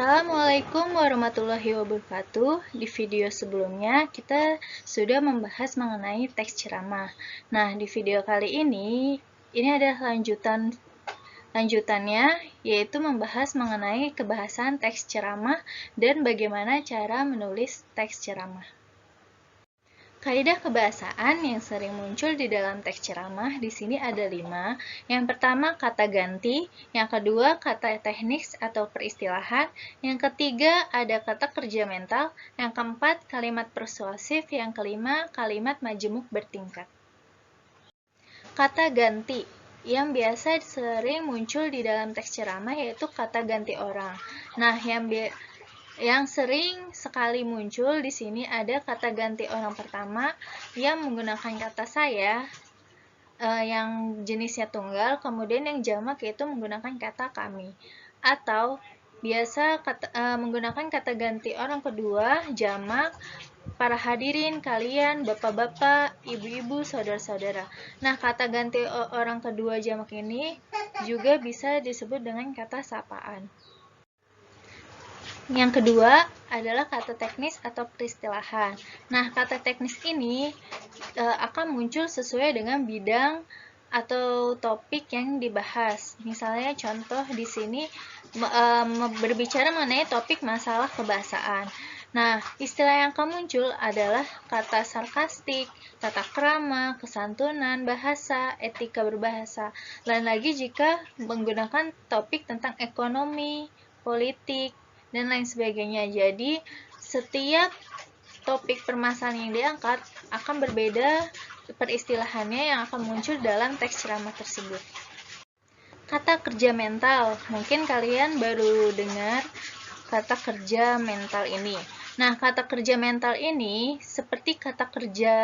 Assalamualaikum warahmatullahi wabarakatuh. Di video sebelumnya kita sudah membahas mengenai teks ceramah. Nah, di video kali ini adalah lanjutannya, yaitu membahas mengenai kebahasan teks ceramah dan bagaimana cara menulis teks ceramah. Kaidah kebahasaan yang sering muncul di dalam teks ceramah di sini ada 5. Yang pertama, kata ganti. Yang kedua, kata teknis atau peristilahan. Yang ketiga, ada kata kerja mental. Yang keempat, kalimat persuasif. Yang kelima, kalimat majemuk bertingkat. Kata ganti yang biasa sering muncul di dalam teks ceramah yaitu kata ganti orang. Nah, yang sering sekali muncul di sini ada kata ganti orang pertama yang menggunakan kata saya yang jenisnya tunggal, kemudian yang jamak yaitu menggunakan kata kami. Atau biasa menggunakan kata ganti orang kedua jamak, para hadirin, kalian, bapak-bapak, ibu-ibu, saudara-saudara. Nah, kata ganti orang kedua jamak ini juga bisa disebut dengan kata sapaan. Yang kedua adalah kata teknis atau peristilahan. Nah, kata teknis ini akan muncul sesuai dengan bidang atau topik yang dibahas. Misalnya contoh di sini berbicara mengenai topik masalah kebahasaan. Nah, istilah yang akan muncul adalah kata sarkastik, tata krama, kesantunan, bahasa, etika berbahasa. Lain lagi jika menggunakan topik tentang ekonomi, politik, dan lain sebagainya. Jadi, setiap topik permasalahan yang diangkat akan berbeda peristilahannya yang akan muncul dalam teks ceramah tersebut. Kata kerja mental, mungkin kalian baru dengar kata kerja mental ini. Nah, kata kerja mental ini seperti kata kerja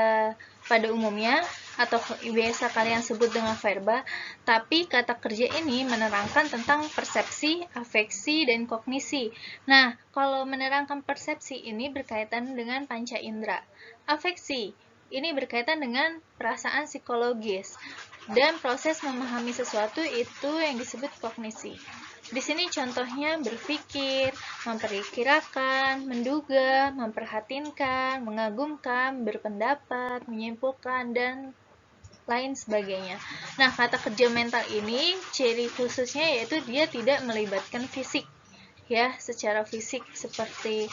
pada umumnya atau biasa kalian sebut dengan verba, tapi kata kerja ini menerangkan tentang persepsi, afeksi, dan kognisi. Nah, kalau menerangkan persepsi ini berkaitan dengan panca indera. Afeksi ini berkaitan dengan perasaan psikologis, dan proses memahami sesuatu itu yang disebut kognisi. Di sini contohnya berpikir, memperkirakan, menduga, memperhatinkan, mengagumkan, berpendapat, menyimpulkan, dan lain sebagainya. Nah, kata kerja mental ini ciri khususnya yaitu dia tidak melibatkan fisik, ya, secara fisik seperti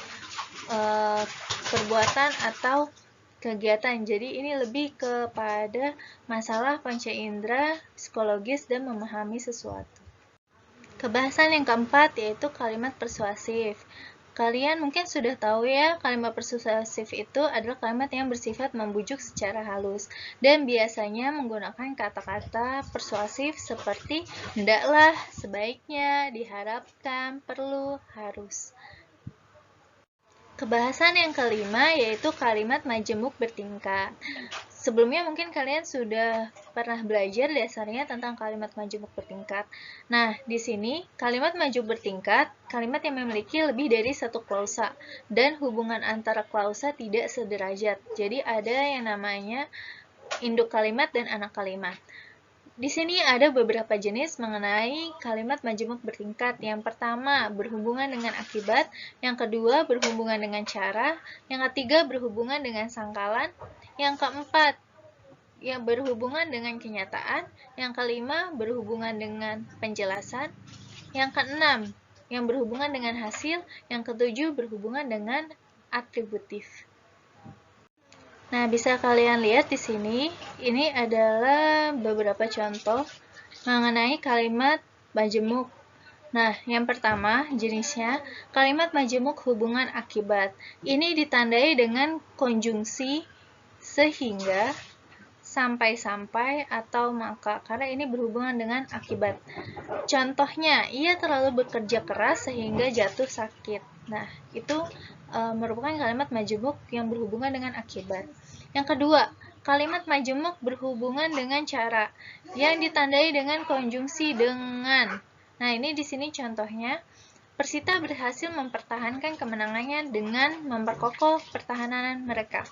perbuatan atau kegiatan. Jadi ini lebih kepada masalah panca indera, psikologis, dan memahami sesuatu. Kebahasan yang keempat yaitu kalimat persuasif. Kalian mungkin sudah tahu ya, kalimat persuasif itu adalah kalimat yang bersifat membujuk secara halus dan biasanya menggunakan kata-kata persuasif seperti hendaklah, sebaiknya, diharapkan, perlu, harus. Kebahasan yang kelima yaitu kalimat majemuk bertingkat. Sebelumnya mungkin kalian sudah pernah belajar dasarnya tentang kalimat majemuk bertingkat. Nah, di sini kalimat majemuk bertingkat, kalimat yang memiliki lebih dari satu klausa dan hubungan antara klausa tidak sederajat. Jadi ada yang namanya induk kalimat dan anak kalimat. Di sini ada beberapa jenis mengenai kalimat majemuk bertingkat. Yang pertama, berhubungan dengan akibat. Yang kedua, berhubungan dengan cara. Yang ketiga, berhubungan dengan sangkalan. Yang keempat, yang berhubungan dengan kenyataan. Yang kelima, berhubungan dengan penjelasan. Yang keenam, yang berhubungan dengan hasil. Yang ketujuh, berhubungan dengan atributif. Nah, bisa kalian lihat di sini, ini adalah beberapa contoh mengenai kalimat majemuk. Nah, yang pertama jenisnya kalimat majemuk hubungan akibat. Ini ditandai dengan konjungsi sehingga, sampai-sampai, atau maka, karena ini berhubungan dengan akibat. Contohnya, ia terlalu bekerja keras sehingga jatuh sakit. Nah, itu merupakan kalimat majemuk yang berhubungan dengan akibat. Yang kedua, kalimat majemuk berhubungan dengan cara yang ditandai dengan konjungsi dengan. Nah, ini di sini contohnya, Persita berhasil mempertahankan kemenangannya dengan memperkokoh pertahanan mereka.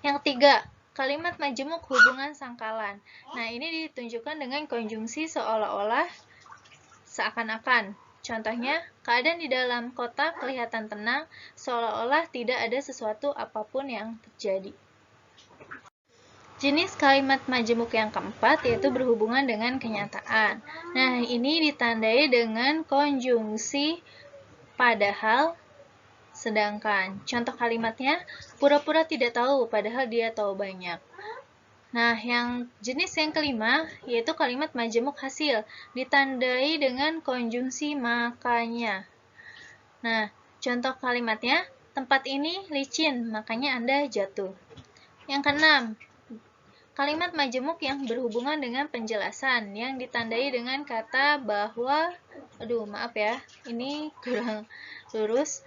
Yang ketiga, kalimat majemuk hubungan sangkalan. Nah, ini ditunjukkan dengan konjungsi seolah-olah, seakan-akan. Contohnya, keadaan di dalam kota kelihatan tenang, seolah-olah tidak ada sesuatu apapun yang terjadi. Jenis kalimat majemuk yang keempat yaitu berhubungan dengan kenyataan. Nah, ini ditandai dengan konjungsi padahal, sedangkan. Contoh kalimatnya, pura-pura tidak tahu padahal dia tahu banyak. Nah, jenis yang kelima yaitu kalimat majemuk hasil, ditandai dengan konjungsi makanya. Nah, contoh kalimatnya, tempat ini licin, makanya Anda jatuh. Yang keenam, kalimat majemuk yang berhubungan dengan penjelasan, yang ditandai dengan kata bahwa, maaf ya, ini kurang lurus,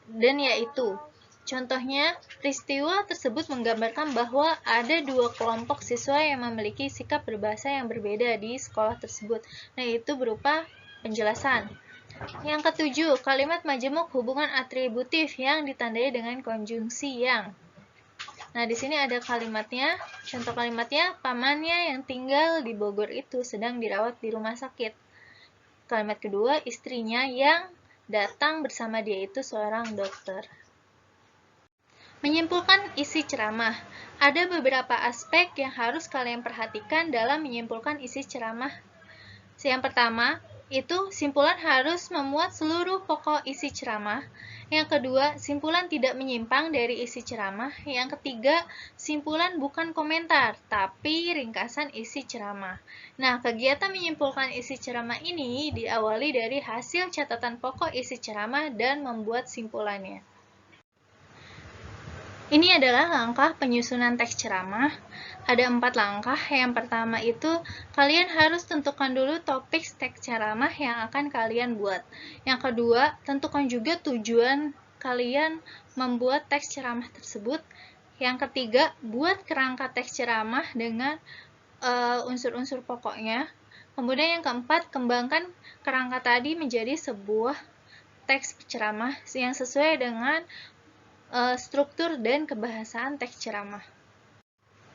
dan yaitu. Contohnya, peristiwa tersebut menggambarkan bahwa ada dua kelompok siswa yang memiliki sikap berbahasa yang berbeda di sekolah tersebut. Nah, itu berupa penjelasan. Yang ketujuh, kalimat majemuk hubungan atributif yang ditandai dengan konjungsi yang. Nah, di sini ada kalimatnya. Contoh kalimatnya, pamannya yang tinggal di Bogor itu sedang dirawat di rumah sakit. Kalimat kedua, istrinya yang datang bersama dia itu seorang dokter. Menyimpulkan isi ceramah. Ada beberapa aspek yang harus kalian perhatikan dalam menyimpulkan isi ceramah. Yang pertama, itu simpulan harus memuat seluruh pokok isi ceramah. Yang kedua, simpulan tidak menyimpang dari isi ceramah. Yang ketiga, simpulan bukan komentar, tapi ringkasan isi ceramah. Nah, kegiatan menyimpulkan isi ceramah ini diawali dari hasil catatan pokok isi ceramah dan membuat simpulannya. Ini adalah langkah penyusunan teks ceramah. Ada 4 langkah. Yang pertama itu, kalian harus tentukan dulu topik teks ceramah yang akan kalian buat. Yang kedua, tentukan juga tujuan kalian membuat teks ceramah tersebut. Yang ketiga, buat kerangka teks ceramah dengan unsur-unsur pokoknya. Kemudian yang keempat, kembangkan kerangka tadi menjadi sebuah teks ceramah yang sesuai dengan struktur dan kebahasaan teks ceramah.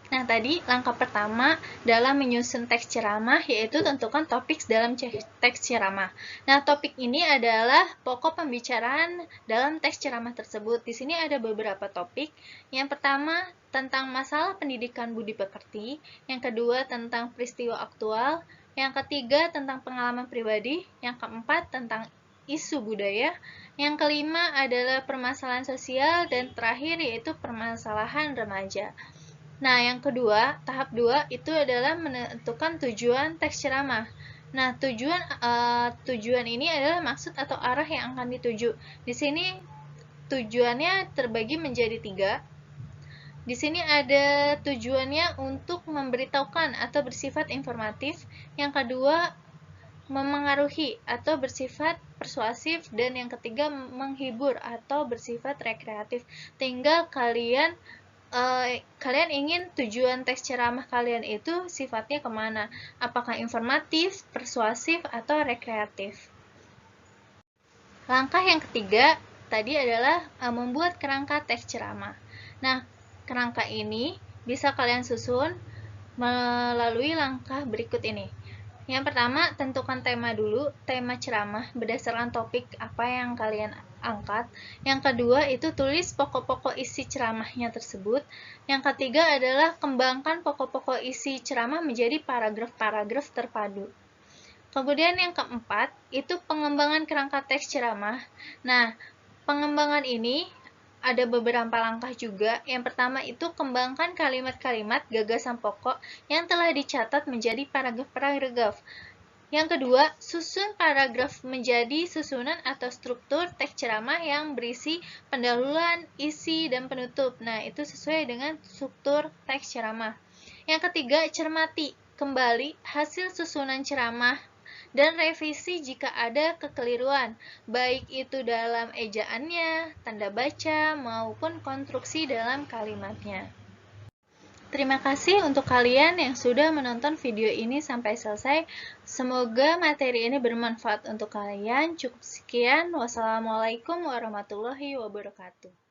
Nah, tadi langkah pertama dalam menyusun teks ceramah yaitu tentukan topik dalam teks ceramah. Nah, topik ini adalah pokok pembicaraan dalam teks ceramah tersebut. Di sini ada beberapa topik. Yang pertama, tentang masalah pendidikan budi pekerti. Yang kedua, tentang peristiwa aktual. Yang ketiga, tentang pengalaman pribadi. Yang keempat, tentang isu budaya. Yang kelima adalah permasalahan sosial, dan terakhir yaitu permasalahan remaja. Nah, yang kedua, tahap 2 itu adalah menentukan tujuan teks ceramah. Nah, tujuan ini adalah maksud atau arah yang akan dituju. Di sini tujuannya terbagi menjadi 3. Di sini ada tujuannya untuk memberitahukan atau bersifat informatif. Yang kedua, memengaruhi atau bersifat persuasif, dan yang ketiga menghibur atau bersifat rekreatif. Tinggal kalian ingin tujuan teks ceramah kalian itu sifatnya kemana, apakah informatif, persuasif, atau rekreatif. Langkah yang ketiga tadi adalah membuat kerangka teks ceramah. Nah, kerangka ini bisa kalian susun melalui langkah berikut ini. Yang pertama, tentukan tema dulu, tema ceramah berdasarkan topik apa yang kalian angkat. Yang kedua, itu tulis pokok-pokok isi ceramahnya tersebut. Yang ketiga adalah kembangkan pokok-pokok isi ceramah menjadi paragraf-paragraf terpadu. Kemudian yang keempat, itu pengembangan kerangka teks ceramah. Nah, pengembangan ini ada beberapa langkah juga. Yang pertama itu kembangkan kalimat-kalimat gagasan pokok yang telah dicatat menjadi paragraf-paragraf. Yang kedua, susun paragraf menjadi susunan atau struktur teks ceramah yang berisi pendahuluan, isi, dan penutup. Nah, itu sesuai dengan struktur teks ceramah. Yang ketiga, cermati kembali hasil susunan ceramah dan revisi jika ada kekeliruan, baik itu dalam ejaannya, tanda baca, maupun konstruksi dalam kalimatnya. Terima kasih untuk kalian yang sudah menonton video ini sampai selesai. Semoga materi ini bermanfaat untuk kalian. Cukup sekian. Wassalamualaikum warahmatullahi wabarakatuh.